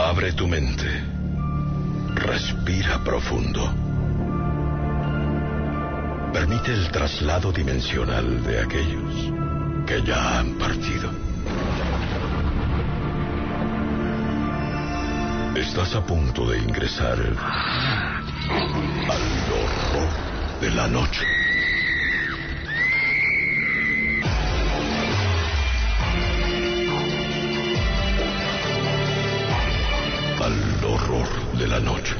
Abre tu mente. Respira profundo. Permite el traslado dimensional de aquellos que ya han partido. Estás a punto de ingresar al horror de la noche. Al horror de la noche.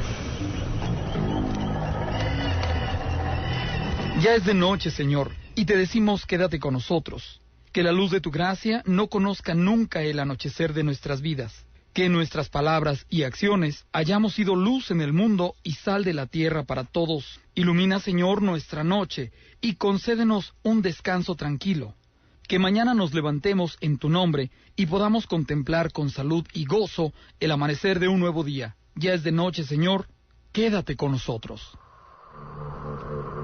Ya es de noche, Señor, y te decimos quédate con nosotros. Que la luz de tu gracia no conozca nunca el anochecer de nuestras vidas. Que en nuestras palabras y acciones hayamos sido luz en el mundo y sal de la tierra para todos. Ilumina, Señor, nuestra noche y concédenos un descanso tranquilo. Que mañana nos levantemos en tu nombre y podamos contemplar con salud y gozo el amanecer de un nuevo día. Ya es de noche, Señor, quédate con nosotros.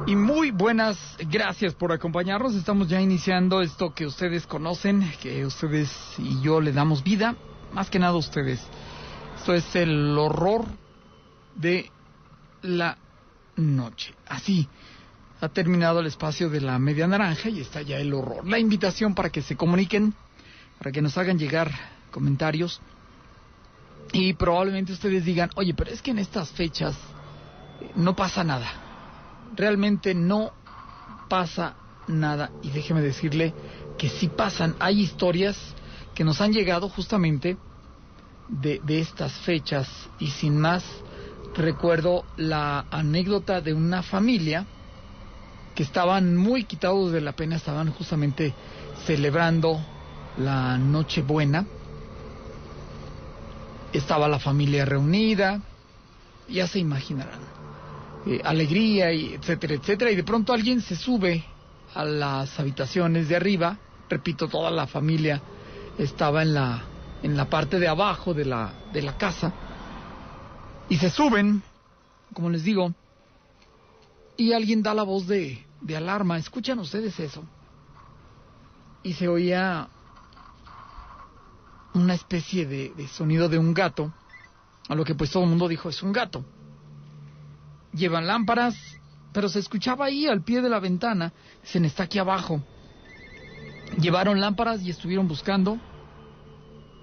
Y muy buenas, gracias por acompañarnos. Estamos ya iniciando esto que ustedes conocen, que ustedes y yo le damos vida. Más que nada ustedes. Esto es el horror de la noche. Así ha terminado el espacio de la media naranja y está ya el horror. La invitación para que se comuniquen, para que nos hagan llegar comentarios. Y probablemente ustedes digan, oye, pero es que en estas fechas no pasa nada. Realmente no pasa nada. Y déjeme decirle que sí pasan. Hay historias que nos han llegado justamente de estas fechas. Y sin más, recuerdo la anécdota de una familia que estaban muy quitados de la pena. Estaban justamente celebrando la Nochebuena. Estaba la familia reunida, ya se imaginarán, alegría y etcétera, etcétera. Y de pronto alguien se sube a las habitaciones de arriba. Repito, toda la familia estaba en la parte de abajo de la casa, y se suben, como les digo, y alguien da la voz de alarma. ¿Escuchan ustedes eso? Y se oía una especie de sonido de un gato, a lo que pues todo el mundo dijo, es un gato. Llevan lámparas, pero se escuchaba ahí al pie de la ventana. Dicen, está aquí abajo. Llevaron lámparas y estuvieron buscando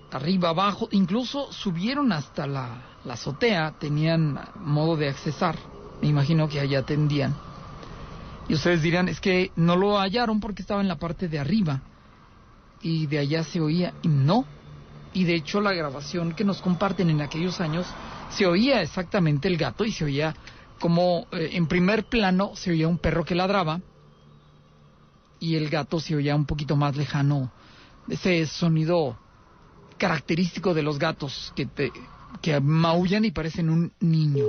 arriba, abajo, incluso subieron hasta la azotea. Tenían modo de accesar, me imagino que allá atendían. Y ustedes dirán, es que no lo hallaron porque estaba en la parte de arriba y de allá se oía. Y no, y de hecho la grabación que nos comparten en aquellos años, se oía exactamente el gato y se oía como en primer plano se oía un perro que ladraba y el gato se oía un poquito más lejano, ese sonido característico de los gatos que maullan y parecen un niño.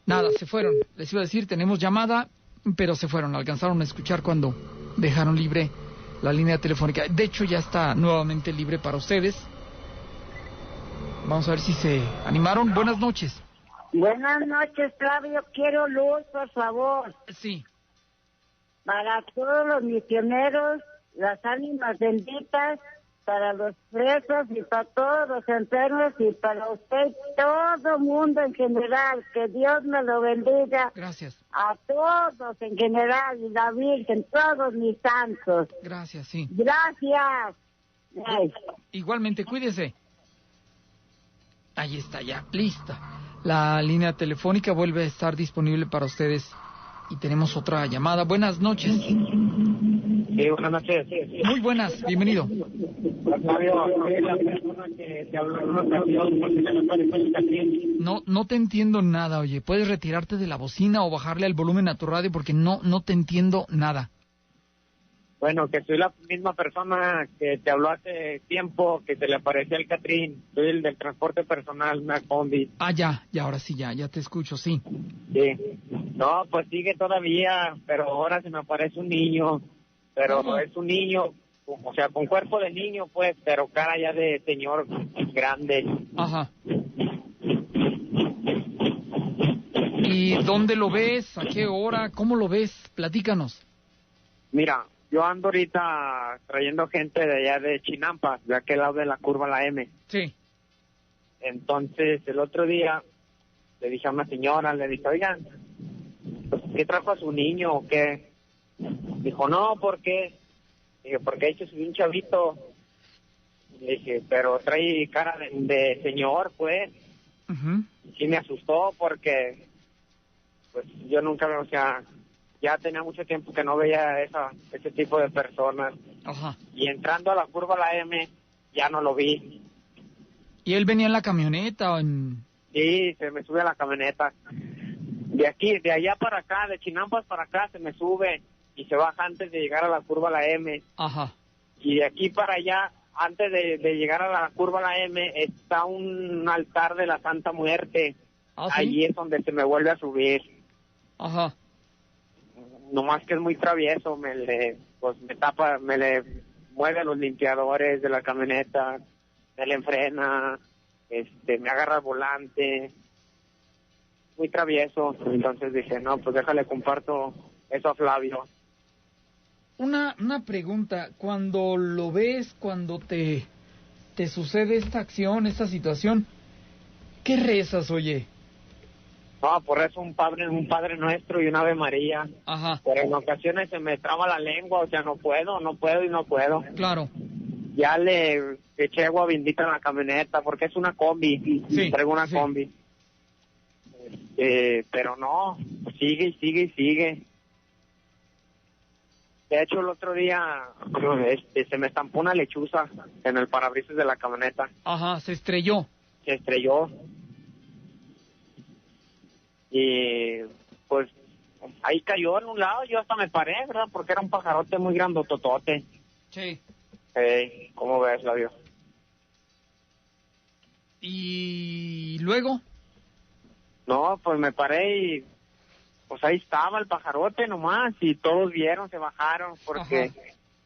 Nada, se fueron. Les iba a decir, tenemos llamada, pero se fueron. Alcanzaron a escuchar cuando dejaron libre la línea telefónica. De hecho, ya está nuevamente libre para ustedes. Vamos a ver si se animaron. Buenas noches. Buenas noches, Flavio. Quiero luz, por favor. Sí. Para todos los misioneros, las ánimas benditas, para los presos y para todos los enfermos y para usted, todo mundo en general. Que Dios me lo bendiga. Gracias. A todos en general, y la Virgen, todos mis santos. Gracias, sí. Gracias. Ay. Igualmente, cuídese. Ahí está, ya, lista. La línea telefónica vuelve a estar disponible para ustedes. Y tenemos otra llamada. Buenas noches. Sí, buenas noches. Muy buenas, bienvenido. No te entiendo nada, oye. ¿Puedes retirarte de la bocina o bajarle el volumen a tu radio? Porque no te entiendo nada. Bueno, que soy la misma persona que te habló hace tiempo, que se le aparecía el Catrín. Soy el del transporte personal, una combi. Ah, ya, ahora sí, ya te escucho, sí. Sí. No, pues sigue todavía, pero ahora se me aparece un niño. Pero ¿Cómo? Es un niño, o sea, con cuerpo de niño, pues, pero cara ya de señor grande. Ajá. ¿Y dónde lo ves? ¿A qué hora? ¿Cómo lo ves? Platícanos. Mira, yo ando ahorita trayendo gente de allá de Chinampa, de aquel lado de la curva la M. Sí. Entonces, el otro día le dije a una señora, le dije, oigan, pues, ¿qué trajo a su niño o qué? Dijo, no, ¿por qué? Dije, porque hecho soy un chavito. Le dije, pero trae cara de señor, pues. Ujú. Sí me asustó porque, pues, yo nunca, o sea, ya tenía mucho tiempo que no veía ese tipo de personas. Ajá. Y entrando a la curva la M, ya no lo vi. ¿Y él venía en la camioneta o en...? Sí, se me sube a la camioneta. De allá para acá, de Chinampas para acá, se me sube y se baja antes de llegar a la curva la M. Ajá. Y de aquí para allá, antes de llegar a la curva la M, está un altar de la Santa Muerte. ¿Ah, sí? Allí es donde se me vuelve a subir. Ajá. Nomás que es muy travieso, me le mueve los limpiadores de la camioneta, me le enfrena, me agarra el volante, muy travieso. Entonces dije, no, pues déjale, comparto eso a Flavio. Una pregunta, cuando lo ves, cuando te sucede esta acción, esta situación, ¿qué rezas, oye? No, por eso un padre nuestro y un Ave María. Ajá. Pero en ocasiones se me traba la lengua, o sea, no puedo. Claro. Ya le eché agua bendita en la camioneta, porque es una combi, Sí, traigo una sí. combi. Pero no, sigue y sigue y sigue. De hecho, el otro día se me estampó una lechuza en el parabrisas de la camioneta. Ajá, se estrelló. Se estrelló. Y pues ahí cayó en un lado, yo hasta me paré, ¿verdad? Porque era un pajarote muy grandototote. Sí. ¿Cómo ves, Flavio? ¿Y luego? No, pues me paré y pues ahí estaba el pajarote nomás y todos vieron, se bajaron porque Ajá.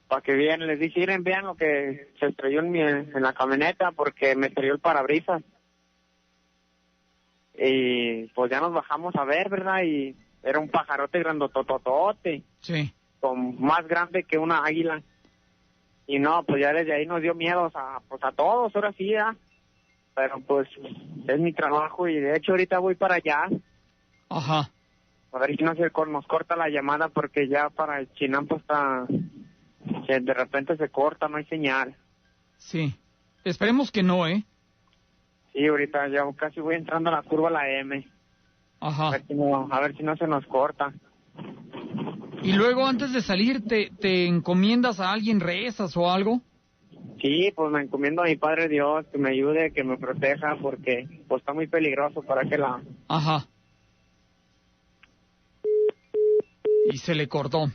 para que vean, les dije, miren, vean lo que se estrelló en la camioneta porque me estrelló el parabrisas. Y pues ya nos bajamos a ver, ¿verdad? Y era un pajarote grandototote, Sí. más grande que una águila. Y no, pues ya desde ahí nos dio miedo a todos, ahora sí, ¿verdad? Pero pues es mi trabajo y de hecho ahorita voy para allá. Ajá. A ver si no nos corta la llamada porque ya para el Chinampa de repente se corta, no hay señal. Sí. Esperemos que no, ¿eh? Sí, ahorita ya casi voy entrando a la curva la M. Ajá. A ver si no se nos corta. Y luego, antes de salir, ¿te encomiendas a alguien, rezas o algo? Sí, pues me encomiendo a mi Padre Dios que me ayude, que me proteja porque pues está muy peligroso para aquel lado. Ajá. Y se le cortó.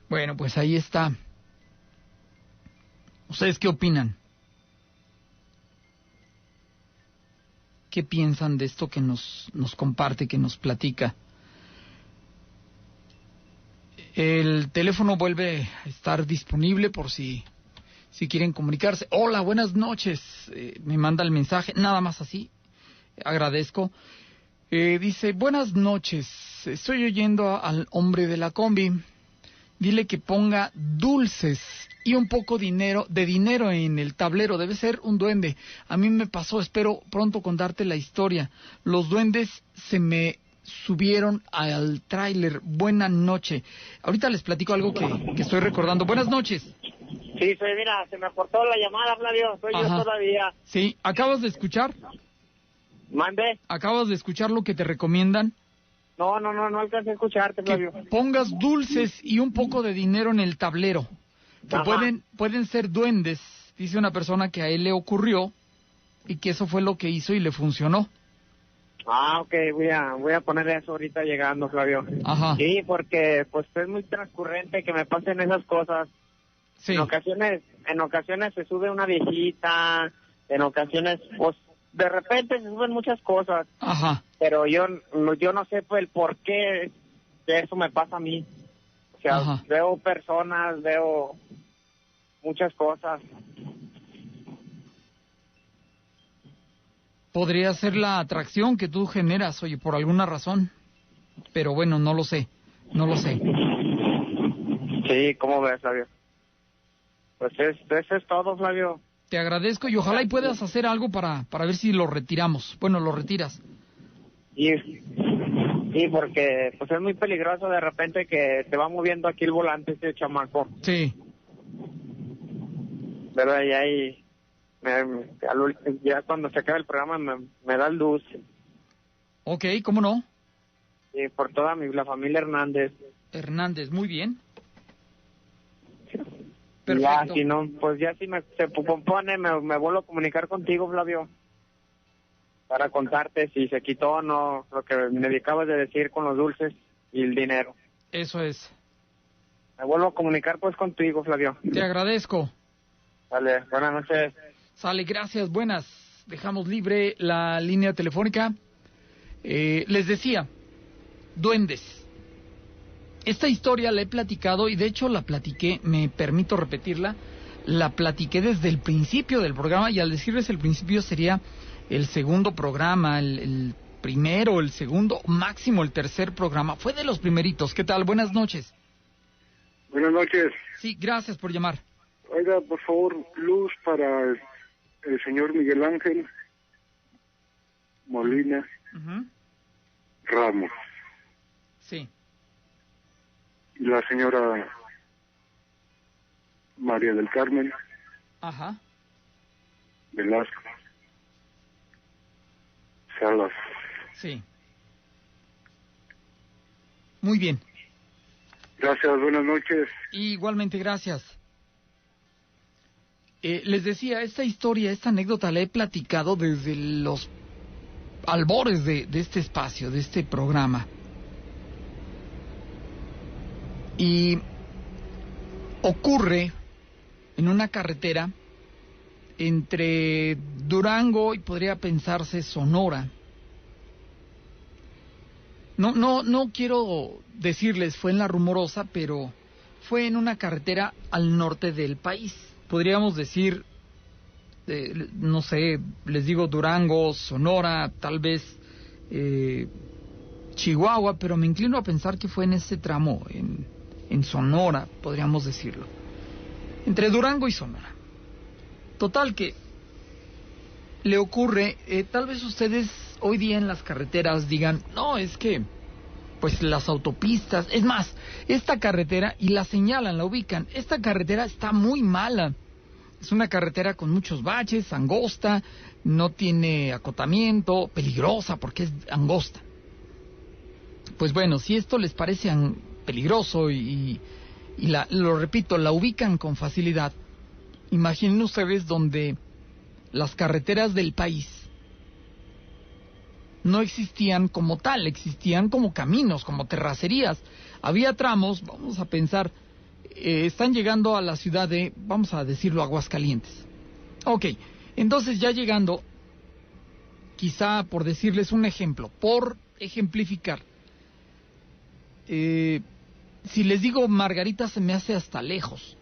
Bueno, pues ahí está. ¿Ustedes qué opinan? ¿Qué piensan de esto que nos comparte, que nos platica? El teléfono vuelve a estar disponible por si quieren comunicarse. Hola, buenas noches. Me manda el mensaje, nada más así. Agradezco. Dice, buenas noches. Estoy oyendo al hombre de la combi. Dile que ponga dulces y un poco de dinero en el tablero. Debe ser un duende. A mí me pasó, espero pronto contarte la historia. Los duendes se me subieron al tráiler. Buena noche. Ahorita les platico algo que estoy recordando. Buenas noches. Sí, mira, se me cortó la llamada, Flavio. Soy Ajá. yo todavía. Sí, ¿acabas de escuchar? ¿Mande? ¿Acabas de escuchar lo que te recomiendan? No alcancé a escucharte, Que Flavio. pongas dulces y un poco de dinero en el tablero. Que Ajá. pueden ser duendes, dice una persona que a él le ocurrió y que eso fue lo que hizo y le funcionó. Ah, ok, voy a poner eso ahorita llegando, Flavio. Ajá. Sí, porque pues es muy transcurrente que me pasen esas cosas. Sí. En ocasiones se sube una viejita, en ocasiones pues de repente se suben muchas cosas. Ajá. Pero yo no sé pues, el por qué de eso me pasa a mí. O sea, Ajá. veo personas, veo muchas cosas. Podría ser la atracción que tú generas, oye, por alguna razón. Pero bueno, no lo sé. Sí, ¿cómo ves, Flavio? Pues eso es todo, Flavio. Te agradezco y ojalá y puedas hacer algo para ver si lo retiramos. Bueno, lo retiras. Sí, porque pues es muy peligroso de repente que te va moviendo aquí el volante este chamaco. Sí. ¿Verdad? Y ahí, ya cuando se acabe el programa me da luz. Ok, ¿cómo no? Y por toda la familia Hernández. Hernández, muy bien. Ya, Perfecto. si no, pues ya si se compone, me vuelvo a comunicar contigo, Flavio, para contarte si se quitó o no lo que me dedicabas de decir con los dulces y el dinero. Eso es. Me vuelvo a comunicar pues contigo, Flavio. Te agradezco. Vale, buenas noches. Sale, gracias, buenas. Dejamos libre la línea telefónica. Les decía, duendes. Esta historia la he platicado y de hecho la platiqué, me permito repetirla, la platiqué desde el principio del programa y al decirles el principio sería el segundo programa, el primero, el segundo, máximo el tercer programa. Fue de los primeritos. ¿Qué tal? Buenas noches. Buenas noches. Sí, gracias por llamar. Oiga, por favor, luz para el señor Miguel Ángel Molina Ramos Sí. y la señora María del Carmen Ajá. Velasco Salas. Sí. Muy bien. Gracias, buenas noches. Igualmente, gracias. Les decía, esta historia, esta anécdota la he platicado desde los albores de este espacio, de este programa. Y ocurre en una carretera entre Durango y podría pensarse Sonora. No quiero decirles fue en La Rumorosa, pero fue en una carretera al norte del país. Podríamos decir, no sé, les digo Durango, Sonora, tal vez Chihuahua, pero me inclino a pensar que fue en ese tramo, en Sonora, podríamos decirlo. Entre Durango y Sonora. Total que le ocurre, tal vez ustedes hoy día en las carreteras digan, no, es que, pues las autopistas, es más, esta carretera, y la señalan, la ubican, esta carretera está muy mala. Es una carretera con muchos baches, angosta, no tiene acotamiento, peligrosa porque es angosta. Pues bueno, si esto les parece peligroso y lo repito, la ubican con facilidad, imaginen ustedes donde las carreteras del país no existían como tal, existían como caminos, como terracerías. Había tramos, vamos a pensar, están llegando a la ciudad de, vamos a decirlo, Aguascalientes. Ok, entonces ya llegando, quizá por decirles un ejemplo, por ejemplificar, si les digo Margarita se me hace hasta lejos.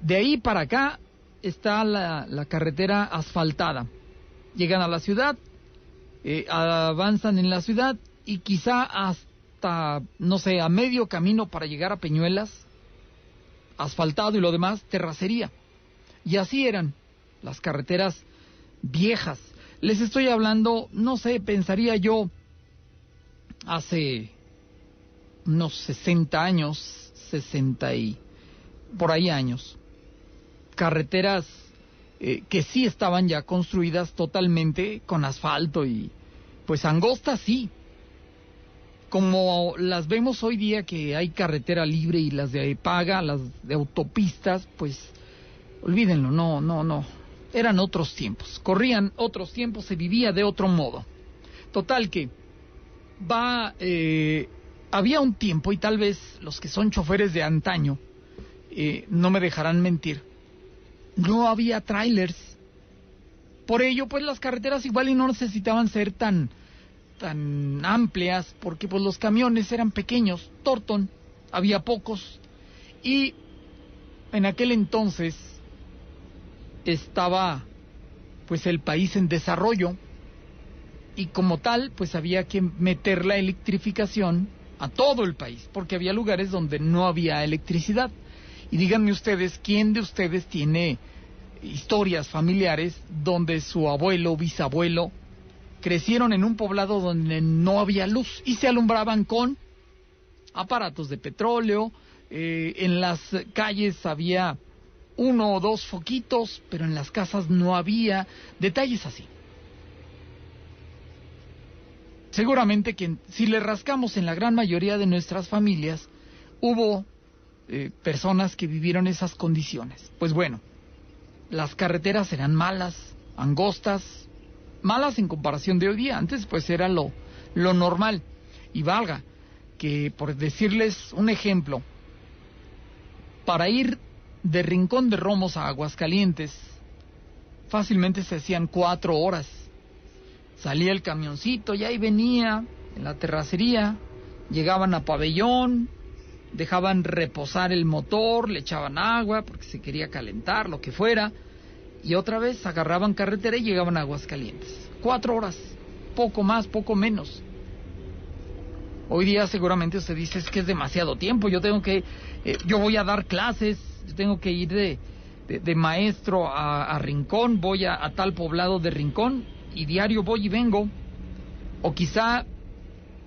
De ahí para acá está la carretera asfaltada. Llegan a la ciudad, avanzan en la ciudad y quizá hasta, no sé, a medio camino para llegar a Peñuelas, asfaltado y lo demás, terracería. Y así eran las carreteras viejas. Les estoy hablando, no sé, pensaría yo, hace unos 60 años, 60 y por ahí años. Carreteras que sí estaban ya construidas totalmente con asfalto y pues angostas sí. Como las vemos hoy día que hay carretera libre y las de paga, las de autopistas, pues olvídenlo, no. Eran otros tiempos, corrían otros tiempos, se vivía de otro modo. Total que había un tiempo, y tal vez los que son choferes de antaño no me dejarán mentir, no había trailers. Por ello, pues las carreteras igual y no necesitaban ser tan amplias, porque pues los camiones eran pequeños, Torton, había pocos, y en aquel entonces estaba pues el país en desarrollo, y como tal pues había que meter la electrificación a todo el país, porque había lugares donde no había electricidad, Y díganme ustedes, ¿quién de ustedes tiene historias familiares donde su abuelo o bisabuelo crecieron en un poblado donde no había luz y se alumbraban con aparatos de petróleo? En las calles había 1 o 2 foquitos, pero en las casas no había. Detalles así. Seguramente que si le rascamos en la gran mayoría de nuestras familias, hubo personas que vivieron esas condiciones. Pues bueno, las carreteras eran malas, angostas, malas en comparación de hoy día. Antes pues era lo normal. Y valga que, por decirles un ejemplo, para ir de Rincón de Romos a Aguascalientes, fácilmente se hacían 4 horas. Salía el camioncito y ahí venía, en la terracería, llegaban a Pabellón, dejaban reposar el motor, le echaban agua porque se quería calentar, lo que fuera, y otra vez agarraban carretera y llegaban a Aguascalientes. 4 horas, poco más, poco menos. Hoy día seguramente usted dice, es que es demasiado tiempo, yo voy a dar clases, yo tengo que ir de maestro a Rincón, voy a tal poblado de Rincón, y diario voy y vengo. O quizá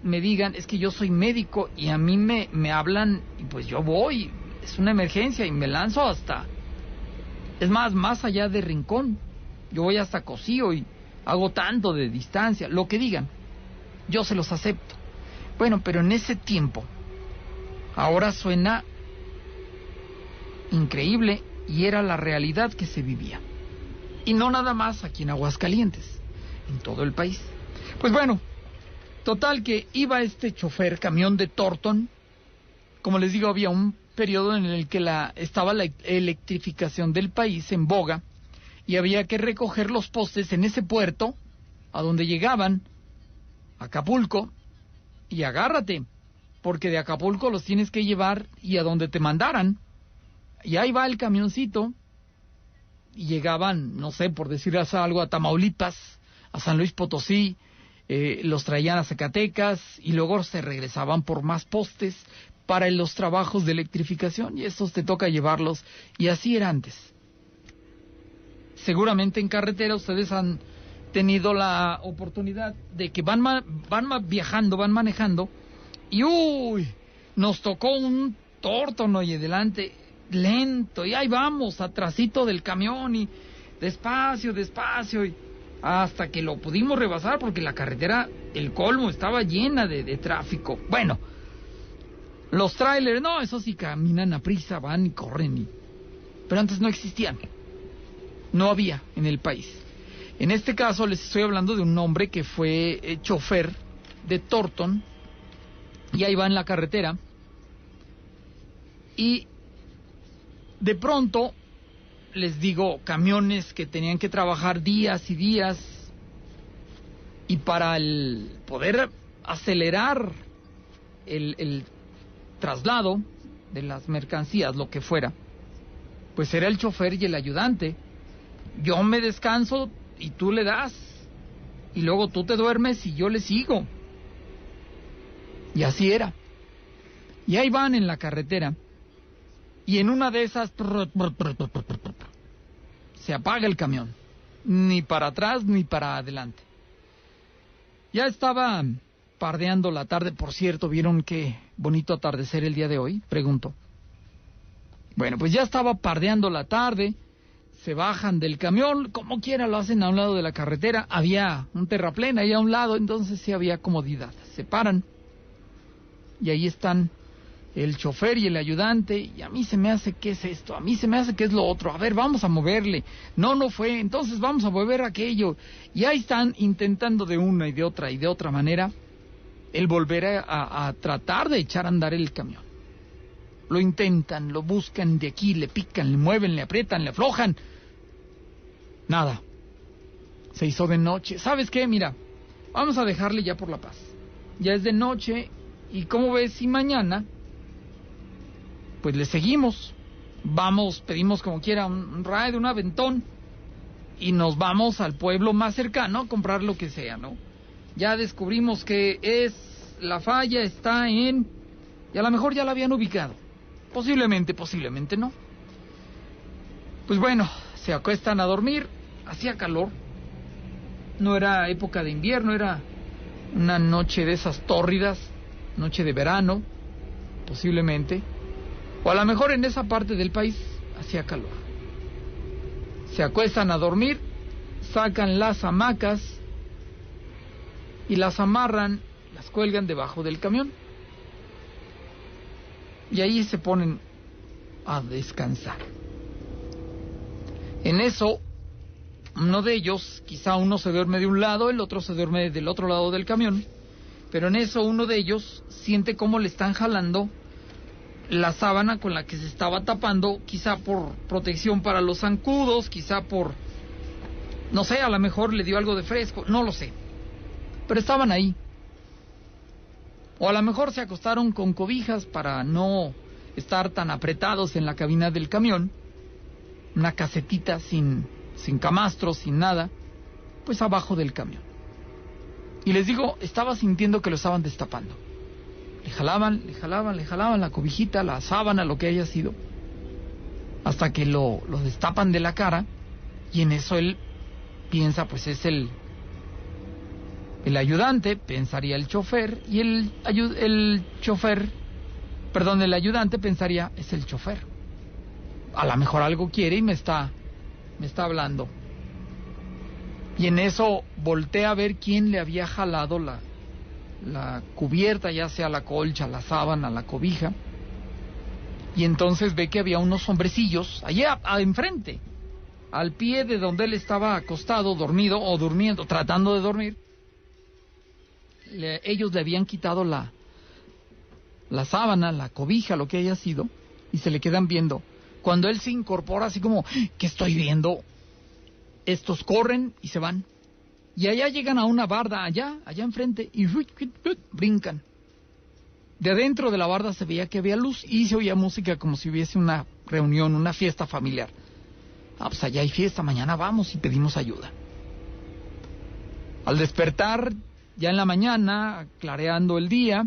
me digan, es que yo soy médico y a mí me hablan y pues yo voy, es una emergencia y me lanzo hasta, es más allá de Rincón, yo voy hasta Cocío y hago tanto de distancia, lo que digan, yo se los acepto. Bueno, pero en ese tiempo, ahora suena increíble y era la realidad que se vivía. Y no nada más aquí en Aguascalientes, en todo el país. Pues bueno, total que iba este chofer, camión de Thornton. Como les digo, había un periodo en el que estaba la electrificación del país en boga y había que recoger los postes en ese puerto a donde llegaban, Acapulco, y agárrate, porque de Acapulco los tienes que llevar y a donde te mandaran. Y ahí va el camioncito y llegaban, no sé, por decirles algo, a Tamaulipas, a San Luis Potosí, los traían a Zacatecas y luego se regresaban por más postes para los trabajos de electrificación y estos te toca llevarlos, y así era antes. Seguramente en carretera ustedes han tenido la oportunidad de que van viajando, van manejando y ¡uy! Nos tocó un Thornton, oye, delante, lento, y ahí vamos, atrasito del camión y despacio, y hasta que lo pudimos rebasar porque la carretera, el colmo, estaba llena de tráfico. Bueno, los trailers, no, esos sí caminan a prisa, van y corren, pero antes no existían, no había en el país. En este caso les estoy hablando de un hombre que fue chofer de Thornton y ahí va en la carretera y de pronto, les digo, camiones que tenían que trabajar días y días, y para poder acelerar el traslado de las mercancías, lo que fuera, pues era el chofer y el ayudante. Yo me descanso y tú le das, y luego tú te duermes y yo le sigo. Y así era. Y ahí van en la carretera. Y en una de esas se apaga el camión, ni para atrás ni para adelante. Ya estaba pardeando la tarde. Por cierto, ¿vieron qué bonito atardecer el día de hoy? Pregunto. Bueno, pues ya estaba pardeando la tarde, se bajan del camión, como quiera lo hacen a un lado de la carretera, había un terraplén ahí a un lado, entonces sí había comodidad. Se paran y ahí están el chofer y el ayudante, y a mí se me hace que es esto, a mí se me hace que es lo otro, a ver, vamos a moverle, no fue, entonces vamos a mover aquello, y ahí están intentando de una y de otra manera, el volver a tratar de echar a andar el camión. Lo intentan, lo buscan de aquí, le pican, le mueven, le aprietan, le aflojan, nada, se hizo de noche. ¿Sabes qué? Mira, vamos a dejarle ya por la paz, ya es de noche, y ¿cómo ves si mañana pues le seguimos? Vamos, pedimos como quiera un ride, un aventón, y nos vamos al pueblo más cercano a comprar lo que sea, ¿no? Ya descubrimos que la falla está y a lo mejor ya la habían ubicado. Posiblemente no. Pues bueno, se acuestan a dormir, hacía calor, no era época de invierno, era una noche de esas tórridas, noche de verano, posiblemente, o a lo mejor en esa parte del país hacía calor. Se acuestan a dormir, sacan las hamacas y las amarran, las cuelgan debajo del camión. Y ahí se ponen a descansar. En eso, uno de ellos, quizá uno se duerme de un lado, el otro se duerme del otro lado del camión, pero en eso uno de ellos siente cómo le están jalando la sábana con la que se estaba tapando, quizá por protección para los zancudos, quizá por, no sé, a lo mejor le dio algo de fresco, no lo sé, pero estaban ahí. O a lo mejor se acostaron con cobijas para no estar tan apretados en la cabina del camión, una casetita sin camastro, sin nada, pues abajo del camión. Y les digo, estaba sintiendo que lo estaban destapando. Le jalaban la cobijita, la sábana, lo que haya sido, hasta que lo destapan de la cara, y en eso él piensa, pues es el ayudante, pensaría el chofer, y el ayudante pensaría, es el chofer. A lo mejor algo quiere y me está hablando. Y en eso voltea a ver quién le había jalado la cubierta, ya sea la colcha, la sábana, la cobija. Y entonces ve que había unos hombrecillos allá enfrente, al pie de donde él estaba acostado, dormido o durmiendo, tratando de dormir. Ellos le habían quitado la sábana, la cobija, lo que haya sido, y se le quedan viendo. Cuando él se incorpora así como, ¿qué estoy viendo? Estos corren y se van. Y allá llegan a una barda, allá enfrente, y brincan. De adentro de la barda se veía que había luz y se oía música como si hubiese una reunión, una fiesta familiar. Pues allá hay fiesta, mañana vamos y pedimos ayuda. Al despertar, ya en la mañana, clareando el día,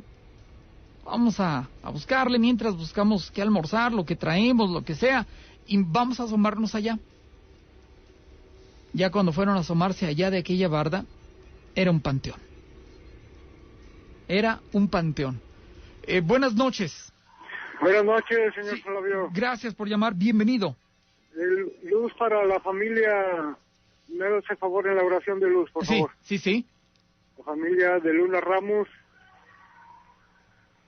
vamos a buscarle mientras buscamos qué almorzar, lo que traemos, lo que sea, y vamos a asomarnos allá. Ya cuando fueron a asomarse allá de aquella barda, era un panteón. Era un panteón. Buenas noches. Buenas noches, señor Sí, Flavio. gracias por llamar, bienvenido. Luz para la familia, me hace favor en la oración de luz, por favor. Sí. La familia de Luna Ramos,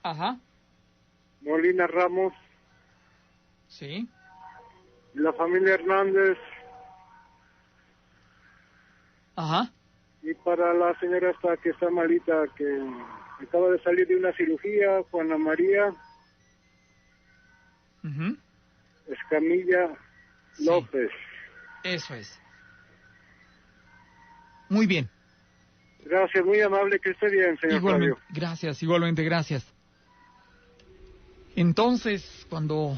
Ajá. Molina Ramos, Sí. y la familia Hernández, Ajá. y para la señora esta que está malita, que acaba de salir de una cirugía, Juana María Ujú. Escamilla Sí. López. Eso es. Muy bien. Gracias, muy amable, que esté bien, señor Igualmente, Flavio. gracias, igualmente, gracias. Entonces, cuando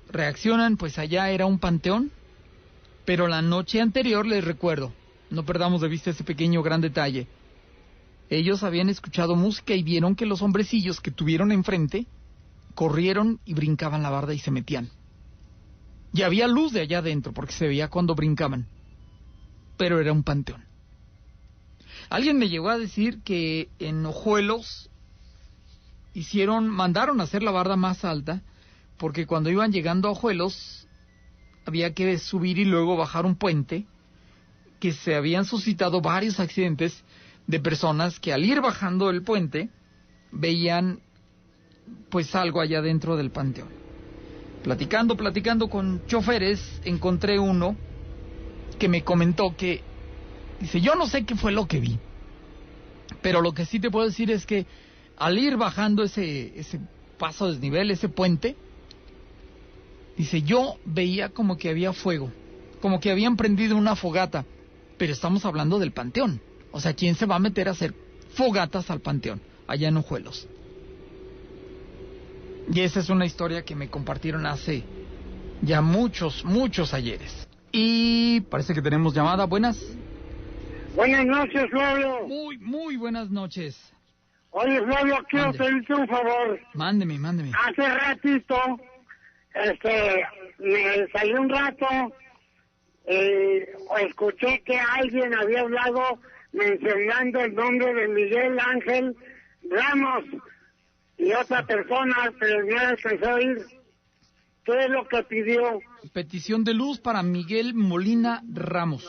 reaccionan, pues allá era un panteón, pero la noche anterior, les recuerdo, no perdamos de vista ese pequeño gran detalle, ellos habían escuchado música y vieron que los hombrecillos que tuvieron enfrente corrieron y brincaban la barda y se metían. Y había luz de allá adentro, porque se veía cuando brincaban, pero era un panteón. Alguien me llegó a decir que en Ojuelos mandaron a hacer la barda más alta, porque cuando iban llegando a Ojuelos había que subir y luego bajar un puente, que se habían suscitado varios accidentes de personas que al ir bajando el puente veían pues algo allá dentro del panteón. Platicando con choferes, encontré uno que me comentó que dice, yo no sé qué fue lo que vi, pero lo que sí te puedo decir es que al ir bajando ese paso de desnivel, ese puente, dice, yo veía como que había fuego, como que habían prendido una fogata, pero estamos hablando del panteón. O sea, ¿quién se va a meter a hacer fogatas al panteón, allá en Ojuelos? Y esa es una historia que me compartieron hace ya muchos ayeres. Y parece que tenemos llamada. Buenas. Buenas noches, Flavio. Muy buenas noches. Oye, Flavio, quiero Mande. pedirte un favor. Mándeme. Hace ratito, me salí un rato, escuché que alguien había hablado mencionando el nombre de Miguel Ángel Ramos y otra persona, pero no alcanzó a oír. ¿Qué es lo que pidió? Petición de luz para Miguel Molina Ramos.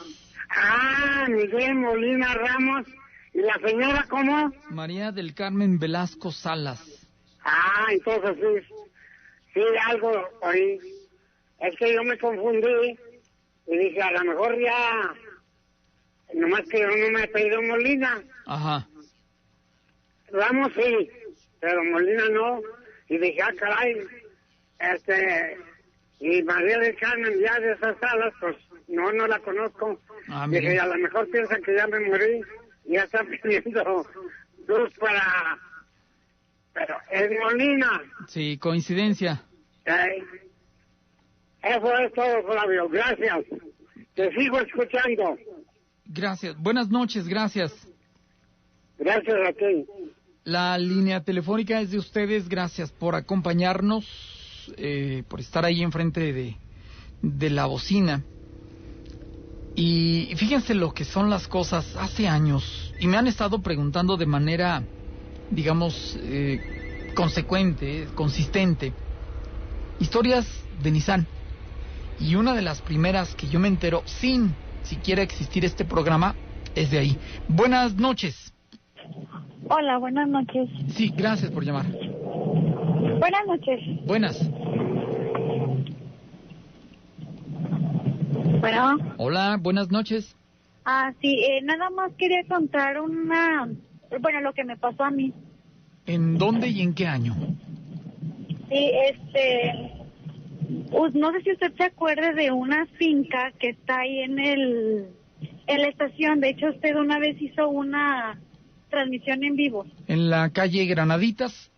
Ah, Miguel Molina Ramos. ¿Y la señora cómo? María del Carmen Velasco Salas. Ah, entonces sí, algo oí. Es que yo me confundí y dije, a lo mejor ya, nomás que yo no me he pedido Molina. Ajá. Ramos sí, pero Molina no. Y dije, caray, y María del Carmen ya de esas salas, pues no la conozco. Ah, dije, mire. a lo mejor piensa que ya me morí y ya está pidiendo luz para... Pero es Molina. Sí, coincidencia. Eso es todo, Flavio. Gracias. Te sigo escuchando. Gracias. Buenas noches, gracias. Gracias a ti. La línea telefónica es de ustedes. Gracias por acompañarnos, por estar ahí enfrente de la bocina. Y fíjense lo que son las cosas hace años. Y me han estado preguntando de manera, digamos, consecuente, consistente. Historias de Nissan. Y una de las primeras que yo me entero sin siquiera existir este programa es de ahí. Buenas noches. Hola, buenas noches. Sí, gracias por llamar. Buenas noches. Buenas. Bueno. Hola, buenas noches. Sí, nada más quería contar lo que me pasó a mí. ¿En dónde y en qué año? Sí, no sé si usted se acuerde de una finca que está ahí en la estación. De hecho, usted una vez hizo una transmisión en vivo. ¿En la calle Granaditas?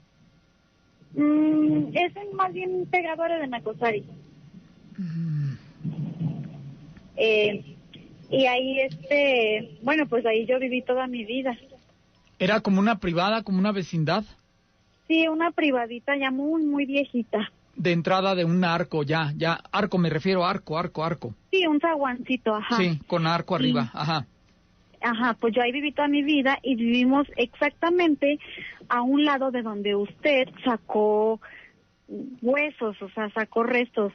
Es más bien pegadora de Nacosari. Y ahí, pues ahí yo viví toda mi vida. ¿Era como una privada, como una vecindad? Sí, una privadita ya muy, muy viejita. De entrada de un arco, ya, arco, me refiero, arco. Sí, un zaguancito, ajá. Sí, con arco arriba, ajá. Ajá, pues yo ahí viví toda mi vida y vivimos exactamente a un lado de donde usted sacó huesos, o sea, sacó restos.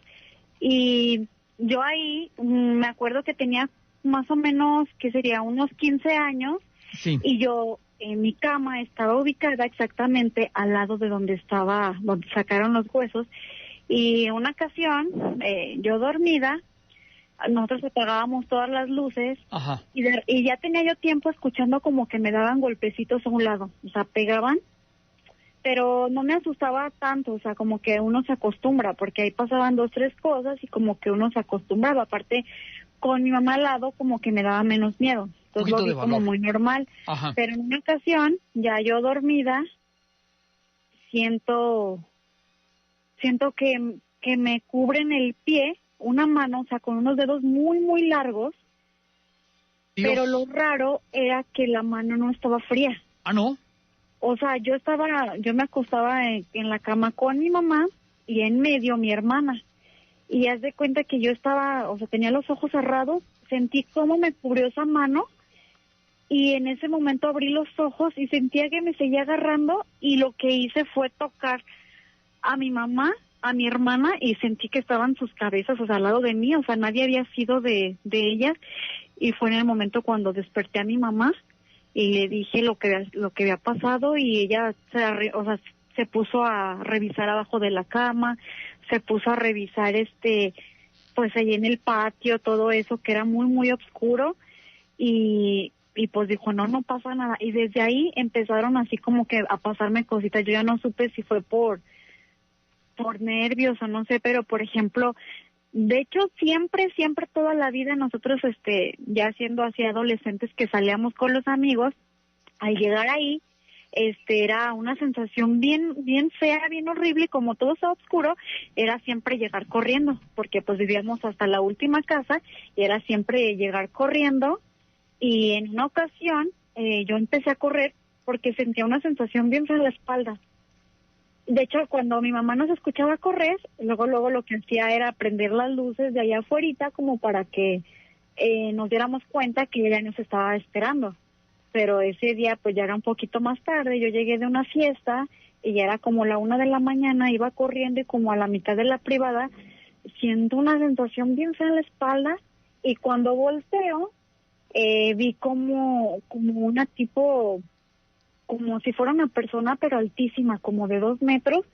Y yo ahí me acuerdo que tenía más o menos, ¿qué sería? Unos 15 años. Sí. Y yo en mi cama estaba ubicada exactamente al lado de donde sacaron los huesos. Y en una ocasión, yo dormida, nosotros apagábamos todas las luces. Ajá. Y ya tenía yo tiempo escuchando como que me daban golpecitos a un lado, o sea, pegaban, pero no me asustaba tanto, o sea, como que uno se acostumbra, porque ahí pasaban 2, 3 cosas y como que uno se acostumbraba. Aparte, con mi mamá al lado como que me daba menos miedo, entonces lo vi como muy normal. Ajá. Pero en una ocasión, ya yo dormida, siento que me cubren el pie, una mano, o sea, con unos dedos muy, muy largos. Dios. Pero lo raro era que la mano no estaba fría. ¿Ah, no? O sea, yo me acostaba en la cama con mi mamá y en medio mi hermana. Y haz de cuenta que yo estaba, o sea, tenía los ojos cerrados, sentí cómo me cubrió esa mano y en ese momento abrí los ojos y sentía que me seguía agarrando y lo que hice fue tocar a mi mamá, a mi hermana, y sentí que estaban sus cabezas, o sea, al lado de mí, o sea, nadie había sido de ellas. Y fue en el momento cuando desperté a mi mamá y le dije lo que había pasado y ella se puso a revisar abajo de la cama, se puso a revisar pues ahí en el patio, todo eso que era muy, muy oscuro y pues dijo, no pasa nada. Y desde ahí empezaron así como que a pasarme cositas. Yo ya no supe si fue por nervios o no sé, pero por ejemplo, de hecho siempre toda la vida nosotros ya siendo así adolescentes que salíamos con los amigos, al llegar ahí era una sensación bien fea, bien horrible, y como todo estaba oscuro, era siempre llegar corriendo, porque pues vivíamos hasta la última casa y era siempre llegar corriendo. Y en una ocasión yo empecé a correr porque sentía una sensación bien fea en la espalda. De hecho, cuando mi mamá nos escuchaba correr, luego lo que hacía era prender las luces de allá afuera como para que nos diéramos cuenta que ella nos estaba esperando. Pero ese día pues ya era un poquito más tarde, yo llegué de una fiesta y ya era como la 1 de la mañana, iba corriendo y como a la mitad de la privada siento una sensación bien fea en la espalda y cuando volteo vi como una tipo, como si fuera una persona pero altísima, como de 2 metros,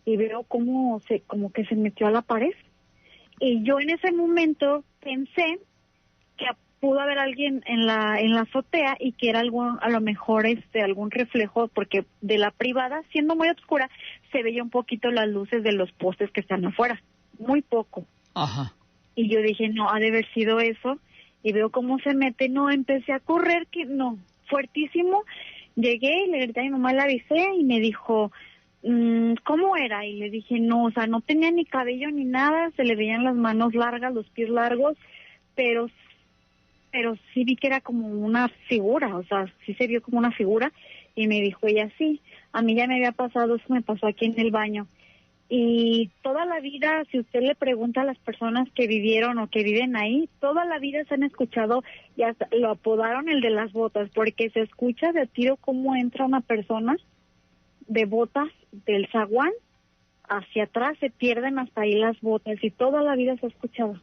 y veo como que se metió a la pared. Y yo en ese momento pensé que pudo haber alguien en la azotea y que era a lo mejor algún reflejo, porque de la privada, siendo muy oscura, se veía un poquito las luces de los postes que están afuera, muy poco. Ajá. Y yo dije, no, ha de haber sido eso, y veo cómo se mete, no, empecé a correr, fuertísimo, llegué y le grité a mi mamá, la avisé y me dijo, ¿cómo era? Y le dije, no, o sea, no tenía ni cabello ni nada, se le veían las manos largas, los pies largos, pero sí vi que era como una figura, o sea, sí se vio como una figura, y me dijo ella, sí, a mí ya me había pasado, eso me pasó aquí en el baño. Y toda la vida, si usted le pregunta a las personas que vivieron o que viven ahí, toda la vida se han escuchado, y hasta lo apodaron el de las botas, porque se escucha de tiro cómo entra una persona de botas del zaguán hacia atrás, se pierden hasta ahí las botas, y toda la vida se ha escuchado.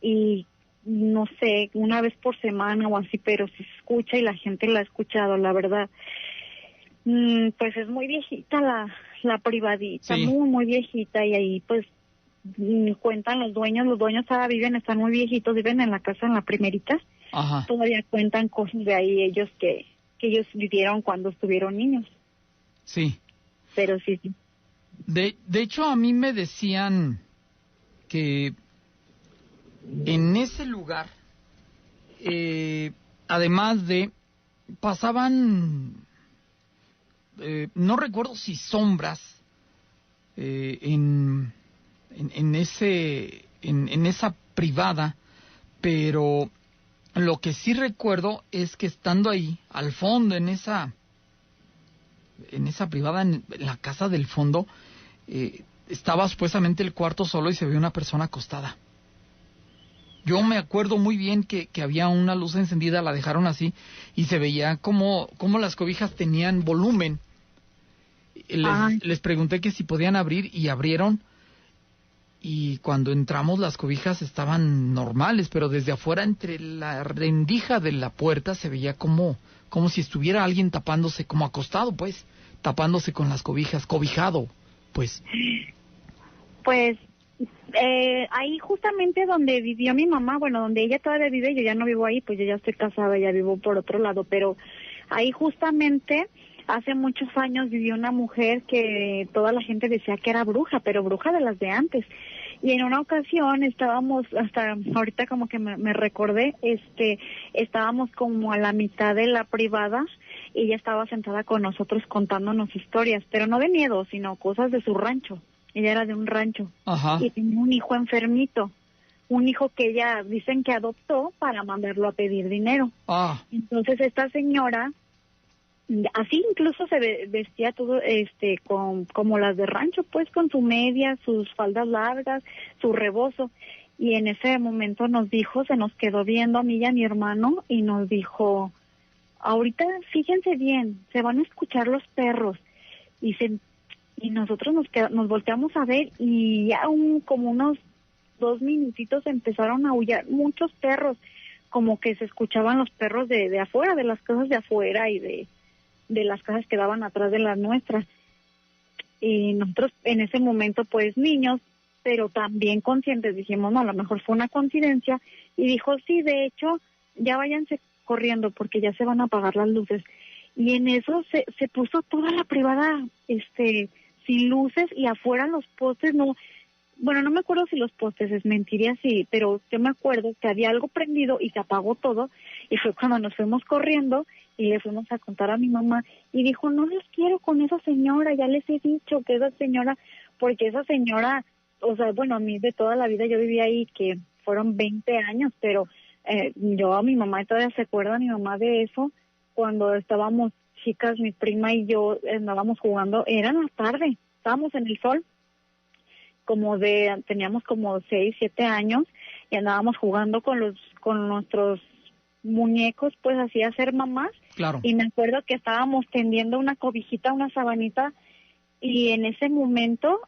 Y no sé, una vez por semana o así, pero se escucha y la gente la ha escuchado, la verdad. Pues es muy viejita la privadita, sí. muy viejita, y ahí pues cuentan los dueños ahora están muy viejitos, viven en la casa en la primerita. Ajá. Todavía cuentan cosas de ahí ellos que ellos vivieron cuando estuvieron niños. Sí. Pero sí. De hecho, a mí me decían que en ese lugar, además de, pasaban, no recuerdo si sombras, en esa privada, pero lo que sí recuerdo es que estando ahí, al fondo, en esa privada, en la casa del fondo, estaba supuestamente el cuarto solo y se veía una persona acostada. Yo me acuerdo muy bien que había una luz encendida, la dejaron así, y se veía como las cobijas tenían volumen. Les pregunté que si podían abrir, y abrieron, y cuando entramos las cobijas estaban normales, pero desde afuera, entre la rendija de la puerta, se veía como si estuviera alguien tapándose, como acostado, pues, tapándose con las cobijas, cobijado, pues. Pues ahí justamente donde vivió mi mamá, bueno, donde ella todavía vive, yo ya no vivo ahí, pues yo ya estoy casada, ya vivo por otro lado, pero ahí justamente hace muchos años vivió una mujer que toda la gente decía que era bruja, pero bruja de las de antes. Y en una ocasión estábamos, hasta ahorita como que me recordé, estábamos como a la mitad de la privada y ella estaba sentada con nosotros contándonos historias, pero no de miedo, sino cosas de su rancho. Ella era de un rancho. Ajá. Y tenía un hijo enfermito, un hijo que ella dicen que adoptó para mandarlo a pedir dinero. Entonces esta señora, así incluso se vestía todo como las de rancho, pues con su media, sus faldas largas, su rebozo, y en ese momento nos dijo, se nos quedó viendo a mí y a mi hermano y nos dijo, ahorita fíjense bien, se van a escuchar los perros, y nosotros nos volteamos a ver y ya como unos 2 minutitos empezaron a aullar muchos perros, como que se escuchaban los perros de afuera, de las casas de afuera y de las casas que daban atrás de las nuestras. Y nosotros en ese momento, pues niños, pero también conscientes, dijimos, no, a lo mejor fue una coincidencia, y dijo, sí, de hecho, ya váyanse corriendo porque ya se van a apagar las luces. Y en eso se puso toda la privada sin luces, y afuera los postes, no me acuerdo si los postes, es mentiría, sí, pero yo me acuerdo que había algo prendido y se apagó todo, y fue cuando nos fuimos corriendo y le fuimos a contar a mi mamá, y dijo, no los quiero con esa señora, ya les he dicho que esa señora, porque esa señora, o sea, bueno, a mí de toda la vida yo viví ahí, que fueron 20 años, pero mi mamá todavía se acuerda, mi mamá, de eso, cuando estábamos chicas, mi prima y yo andábamos jugando, era en la tarde, estábamos en el sol, teníamos como 6, 7 años y andábamos jugando con nuestros muñecos, pues así a ser mamás. Claro. Y me acuerdo que estábamos tendiendo una cobijita, una sabanita, y en ese momento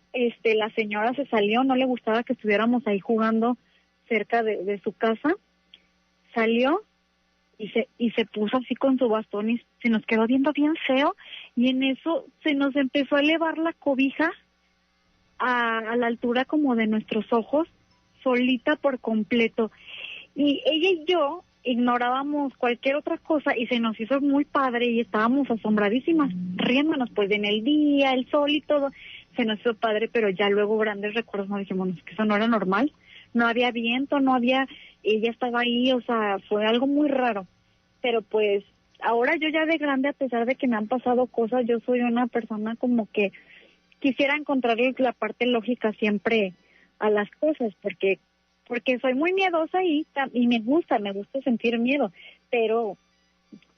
la señora se salió, no le gustaba que estuviéramos ahí jugando cerca de su casa, salió y se puso así con su bastón y se nos quedó viendo bien feo, y en eso se nos empezó a elevar la cobija a la altura como de nuestros ojos, solita por completo, y ella y yo ignorábamos cualquier otra cosa y se nos hizo muy padre y estábamos asombradísimas, riéndonos pues en el día, el sol y todo, se nos hizo padre, pero ya luego grandes recuerdos nos dijimos, no, es que eso no era normal, no había viento, ella estaba ahí, o sea, fue algo muy raro, pero pues ahora yo ya de grande, a pesar de que me han pasado cosas, yo soy una persona como que quisiera encontrarle la parte lógica siempre a las cosas, porque soy muy miedosa y me gusta sentir miedo, pero